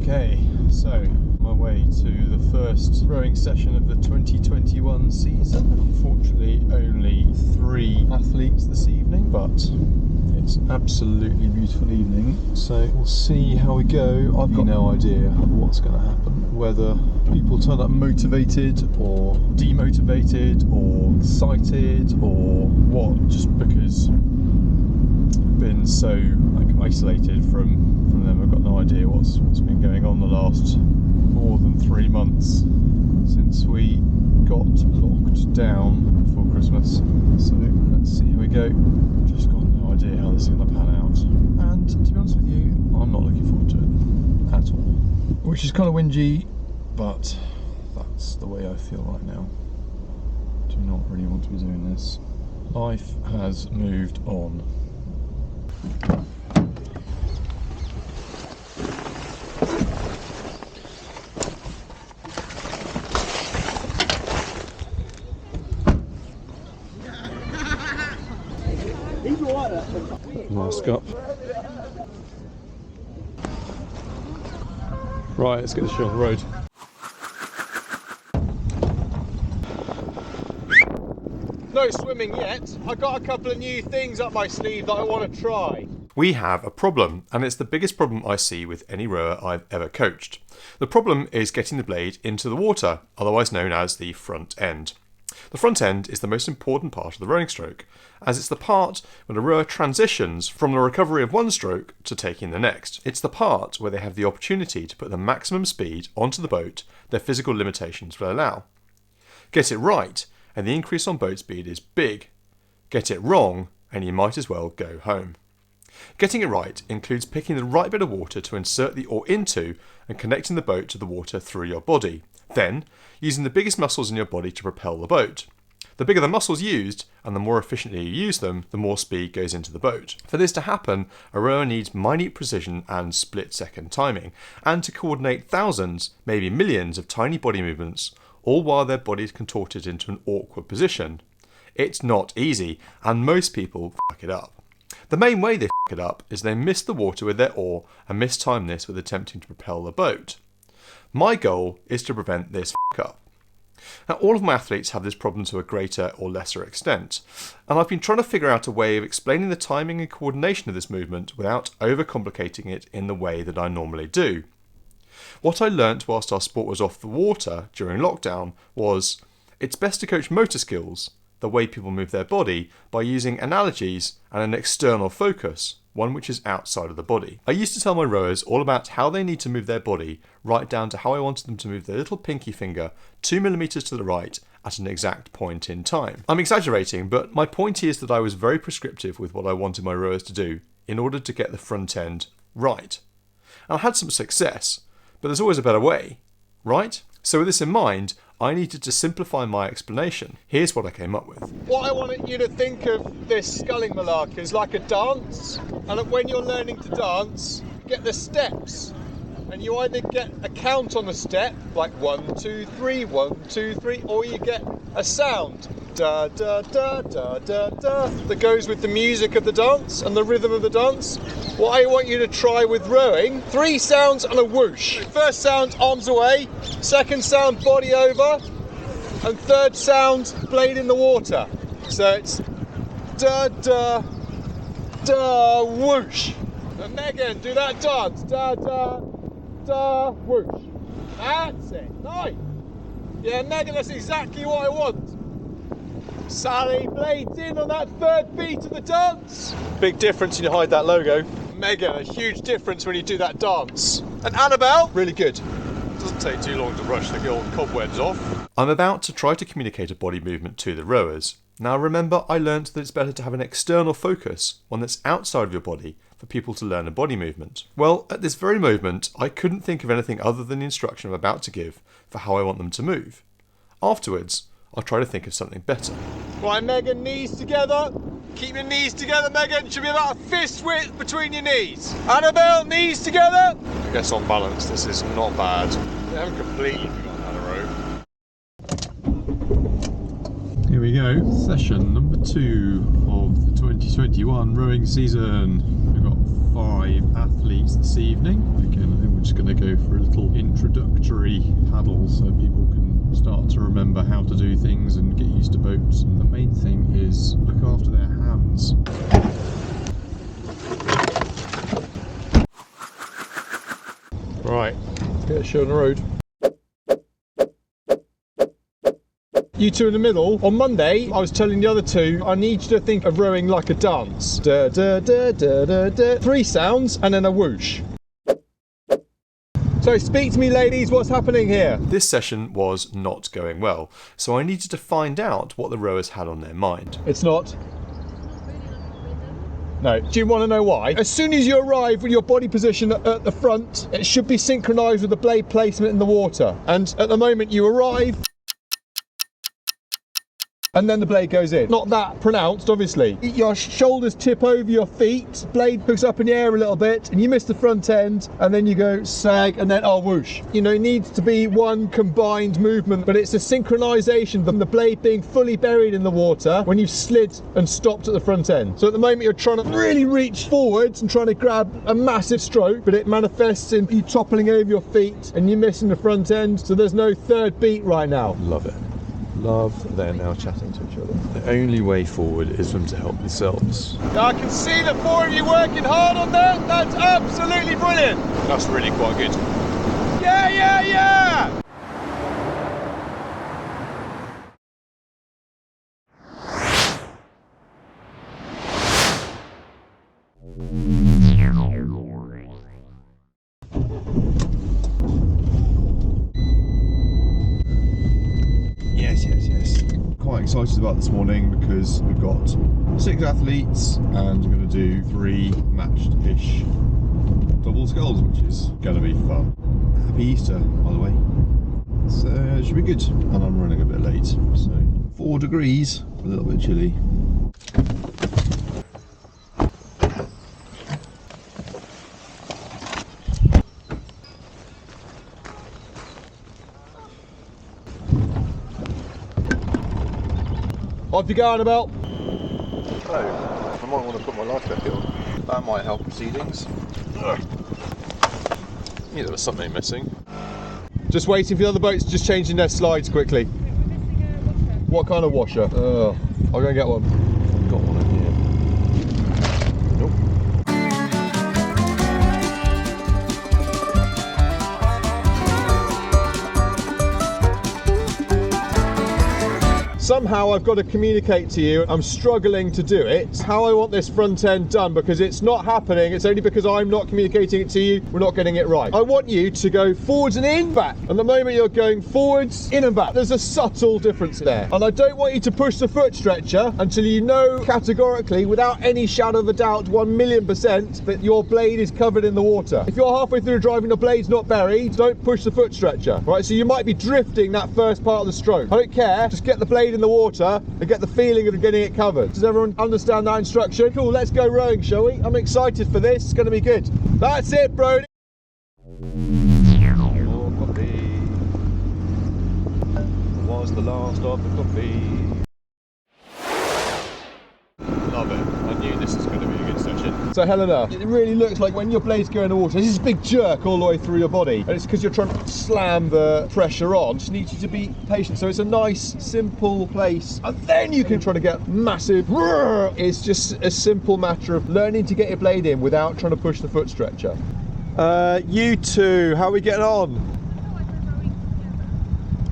Okay, so my way to the first rowing session of the 2021 season. Unfortunately, only 3 athletes this evening, but it's an absolutely beautiful evening, so we'll see how we go. I've got no idea what's going to happen, whether people turn up motivated or demotivated or excited or what, just because I've been so isolated from them. I've got no idea what's been going on the last more than 3 months since we got locked down before Christmas. So let's see how we go. Just got no idea how this is going to pan out, and to be honest with you, I'm not looking forward to it at all, which is kind of whingy, but that's the way I feel right now. Do not really want to be doing this. Life has moved on. Mask up. Right, let's get the show on the road. No swimming yet. I got a couple of new things up my sleeve that I want to try. We have a problem, and it's the biggest problem I see with any rower I've ever coached. The problem is getting the blade into the water, otherwise known as the front end. The front end is the most important part of the rowing stroke, as it's the part when a rower transitions from the recovery of one stroke to taking the next. It's the part where they have the opportunity to put the maximum speed onto the boat their physical limitations will allow. Get it right, and the increase on boat speed is big. Get it wrong, and you might as well go home. Getting it right includes picking the right bit of water to insert the oar into and connecting the boat to the water through your body. Then, using the biggest muscles in your body to propel the boat. The bigger the muscles used, and the more efficiently you use them, the more speed goes into the boat. For this to happen, a rower needs minute precision and split-second timing, and to coordinate thousands, maybe millions of tiny body movements, all while their body is contorted into an awkward position. It's not easy, and most people fuck it up. The main way they fuck it up is they miss the water with their oar and mistime this with attempting to propel the boat. My goal is to prevent this fuck up. Now, all of my athletes have this problem to a greater or lesser extent, and I've been trying to figure out a way of explaining the timing and coordination of this movement without overcomplicating it in the way that I normally do. What I learnt whilst our sport was off the water during lockdown was it's best to coach motor skills, the way people move their body, by using analogies and an external focus, one which is outside of the body. I used to tell my rowers all about how they need to move their body, right down to how I wanted them to move their little pinky finger 2mm to the right at an exact point in time. I'm exaggerating, but my point is that I was very prescriptive with what I wanted my rowers to do in order to get the front end right. And I had some success, but there's always a better way, right? So with this in mind, I needed to simplify my explanation. Here's what I came up with. What I wanted you to think of this sculling malarkey is like a dance, and when you're learning to dance, you get the steps, and you either get a count on a step, like 1, 2, 3, 1, 2, 3, or you get a sound, da da da da da da, that goes with the music of the dance and the rhythm of the dance. What I want you to try with rowing, 3 sounds and a whoosh. First sound, arms away. Second sound, body over. And third sound, blade in the water. So it's da da da whoosh. And Megan, do that dance. Da da da whoosh. That's it. Nice. Yeah, Megan, that's exactly what I want. Sally, blades in on that third beat of the dance. Big difference when you hide that logo. Megan, a huge difference when you do that dance. And Annabelle, really good. Doesn't take too long to brush the old cobwebs off. I'm about to try to communicate a body movement to the rowers. Now remember, I learnt that it's better to have an external focus, one that's outside of your body, for people to learn a body movement. Well, at this very moment, I couldn't think of anything other than the instruction I'm about to give for how I want them to move. Afterwards, I'll try to think of something better. Right, Megan, knees together. Keep your knees together, Megan. Should be about a fist width between your knees. Annabelle, knees together. I guess on balance, this is not bad. I haven't completely forgotten how to row. Here we we go, session number 2 of the 2021 rowing season. We've got 5 athletes this evening. Again, I think we're just going to go for a little introductory paddle so people can start to remember how to do things and get used to boats. And the main thing is look after their hands. Right, let's get a show on the road. You two in the middle. On Monday, I was telling the other two, I need you to think of rowing like a dance. Da, da, da, da, da, da. 3 sounds and then a whoosh. So speak to me, ladies, what's happening here? This session was not going well, so I needed to find out what the rowers had on their mind. It's not. No. Do you want to know why? As soon as you arrive with your body position at the front, it should be synchronised with the blade placement in the water. And at the moment you arrive, and then the blade goes in. Not that pronounced, obviously. Your shoulders tip over your feet, blade hooks up in the air a little bit, and you miss the front end, and then you go sag, and then whoosh. You know, it needs to be one combined movement, but it's a synchronisation from the blade being fully buried in the water when you've slid and stopped at the front end. So at the moment you're trying to really reach forwards and trying to grab a massive stroke, but it manifests in you toppling over your feet and you're missing the front end, so there's no third beat right now. Love it. Love, they're now chatting to each other. The only way forward is for them to help themselves. Now I can see the 4 of you working hard on that. That's absolutely brilliant. That's really quite good. Yeah, yeah, yeah! Quite excited about this morning because we've got 6 athletes and we're going to do 3 matched-ish double sculls, which is going to be fun. Happy Easter, by the way. So it should be good. And I'm running a bit late, so 4 degrees, a little bit chilly. Off you go, Annabelle. Oh, I might want to put my life jacket on. That might help proceedings. Yeah, there was something missing. Just waiting for the other boats, just changing their slides quickly. What kind of washer? I'll go and get one. I've got one in here. Nope. Somehow I've got to communicate to you, I'm struggling to do it, how I want this front end done, because it's not happening. It's only because I'm not communicating it to you, we're not getting it right. I want you to go forwards and in, back. And the moment you're going forwards, in and back, there's a subtle difference there. And I don't want you to push the foot stretcher until you know categorically, without any shadow of a doubt, 1,000,000%, that your blade is covered in the water. If you're halfway through driving, the blade's not buried, don't push the foot stretcher. Right, so you might be drifting that first part of the stroke. I don't care, just get the blade in the water and get the feeling of getting it covered. Does everyone understand that instruction? Cool, let's go rowing, shall we? I'm excited for this, it's going to be good. That's it, Brody. More coffee. Was the last of the coffee. Love it. I knew this was going to be a good session. So Helena, it really looks like when your blades go in the water, this is a big jerk all the way through your body. And it's because you're trying to slam the pressure on. Just need you to be patient. So it's a nice, simple place. And then you can try to get massive. It's just a simple matter of learning to get your blade in without trying to push the foot stretcher. You two, how are we getting on?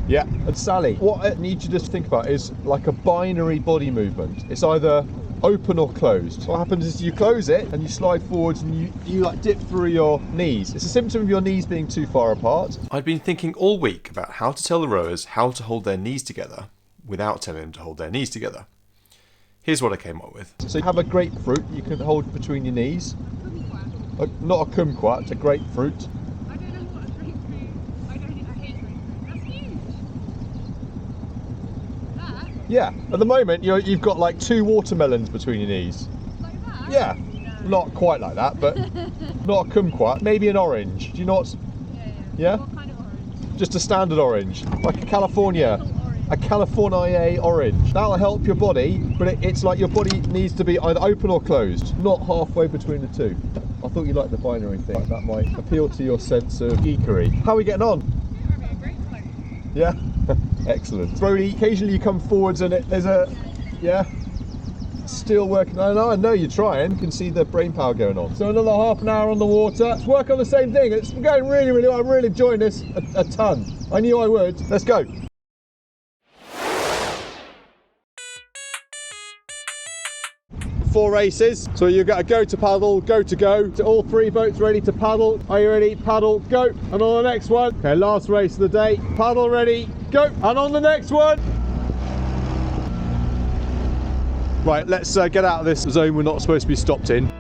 Yeah, and Sally, what I need you to just think about is like a binary body movement. It's either open or closed. What happens is you close it and you slide forwards and you like dip through your knees. It's a symptom of your knees being too far apart. I'd been thinking all week about how to tell the rowers how to hold their knees together without telling them to hold their knees together. Here's what I came up with. So you have a grapefruit you can hold between your knees. Not a kumquat, a grapefruit. I don't know what a grapefruit. I hate grapefruit. That's huge. That? Yeah. At the moment, you've got like 2 watermelons between your knees. Like that? Yeah. No. Not quite like that, but not a kumquat. Maybe an orange. Do you know what? Yeah. Yeah? What kind of orange? Just a standard orange, like a California. Orange. a California orange. That'll help your body, but it's like your body needs to be either open or closed, not halfway between the two. I thought you liked the binary thing. That might appeal to your sense of geekery. How are we getting on? You're having a great time. Yeah? Excellent. Brody, occasionally you come forwards and there's a, yeah? Still working. I know you're trying. You can see the brain power going on. So another half an hour on the water. Let's work on the same thing. It's going really, really well. I'm really enjoying this a ton. I knew I would. Let's go. Four races. So you've got to go to paddle, go to go. To all three boats ready to paddle. Are you ready? Paddle, go. And on the next one. Okay, last race of the day. Paddle ready, go. And on the next one. Right, let's get out of this zone we're not supposed to be stopped in.